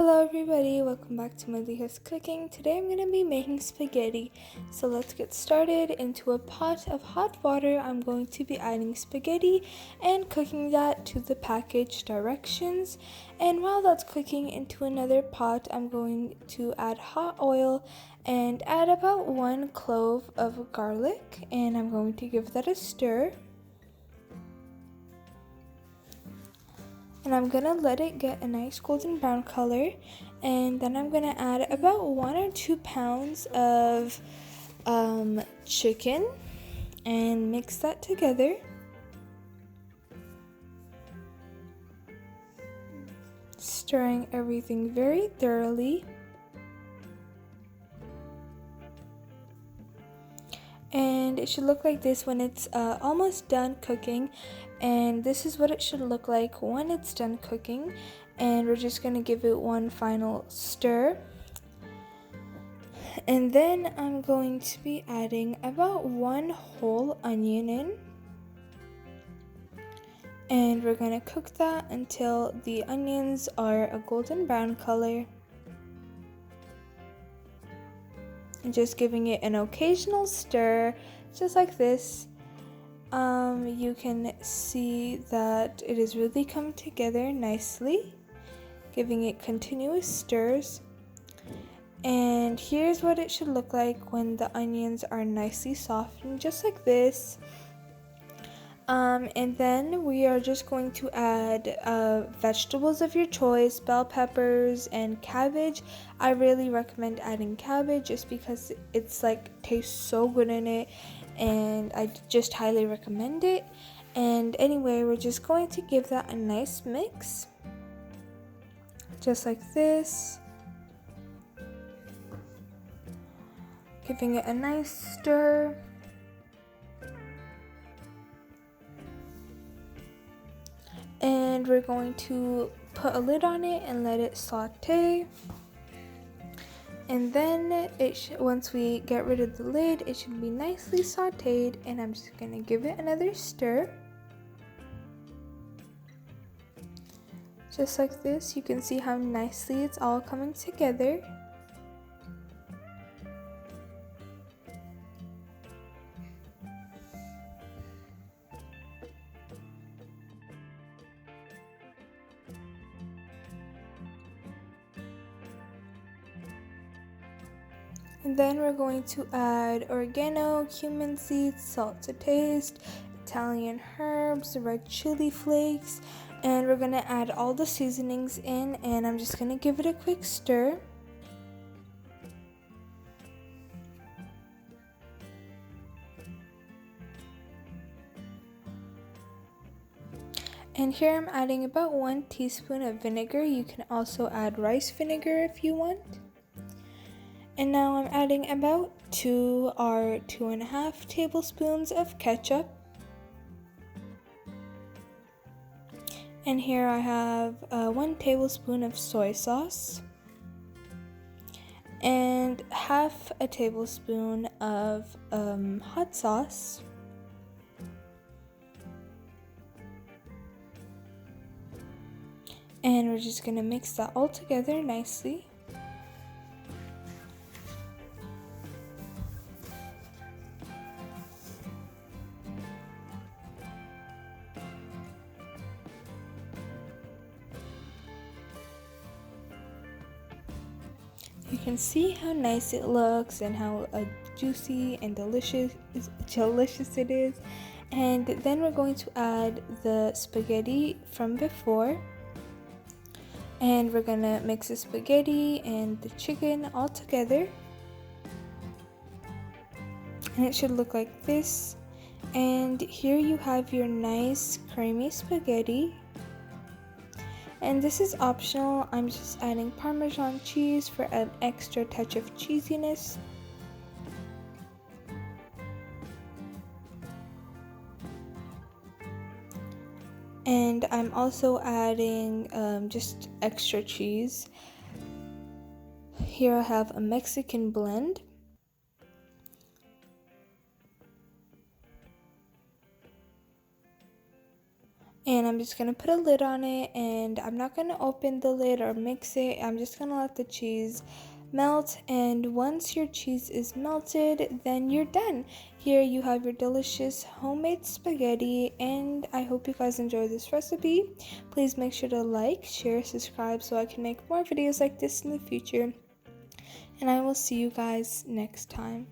Hello everybody, welcome back to Madihaz Cooking. Today I'm going to be making spaghetti. So let's get started. Into a pot of hot water, I'm going to be adding spaghetti and cooking that to the package directions. And while that's cooking into another pot, I'm going to add hot oil and add about 1 clove of garlic, and I'm going to give that a stir. And I'm gonna let it get a nice golden brown color, and then I'm gonna add about 1 or 2 pounds of chicken and mix that together. Stirring everything very thoroughly. And it should look like this when it's almost done cooking, and this is what it should look like when it's done cooking. And we're just going to give it one final stir, and then I'm going to be adding about 1 whole onion in, and we're going to cook that until the onions are a golden brown color. And just giving it an occasional stir, just like this. You can see that it has really come together nicely, giving it continuous stirs. And here's what it should look like when the onions are nicely softened, just like this. And then we are just going to add vegetables of your choice, bell peppers and cabbage. I really recommend adding cabbage just because it's tastes so good in it, and I just highly recommend it. And anyway, we're just going to give that a nice mix, just like this. Giving it a nice stir. And we're going to put a lid on it and let it saute. And then once we get rid of the lid, it should be nicely sauteed, and I'm just going to give it another stir. Just like this, you can see how nicely it's all coming together. And then we're going to add oregano, cumin seeds, salt to taste, Italian herbs, red chili flakes, and we're going to add all the seasonings in, and I'm just going to give it a quick stir. And here I'm adding about 1 teaspoon of vinegar. You can also add rice vinegar if you want. And now I'm adding about 2 or 2.5 tablespoons of ketchup. And here I have 1 tablespoon of soy sauce and half a tablespoon of hot sauce. And we're just going to mix that all together nicely. You can see how nice it looks and how juicy and delicious it is. And then we're going to add the spaghetti from before. And we're going to mix the spaghetti and the chicken all together. And it should look like this. And here you have your nice creamy spaghetti. And this is optional. I'm just adding Parmesan cheese for an extra touch of cheesiness. And I'm also adding just extra cheese. Here I have a Mexican blend. And I'm just gonna put a lid on it, and I'm not gonna open the lid or mix it. I'm just gonna let the cheese melt, and once your cheese is melted, then you're done. Here you have your delicious homemade spaghetti, and I hope you guys enjoy this recipe. Please make sure to like, share, subscribe so I can make more videos like this in the future, and I will see you guys next time.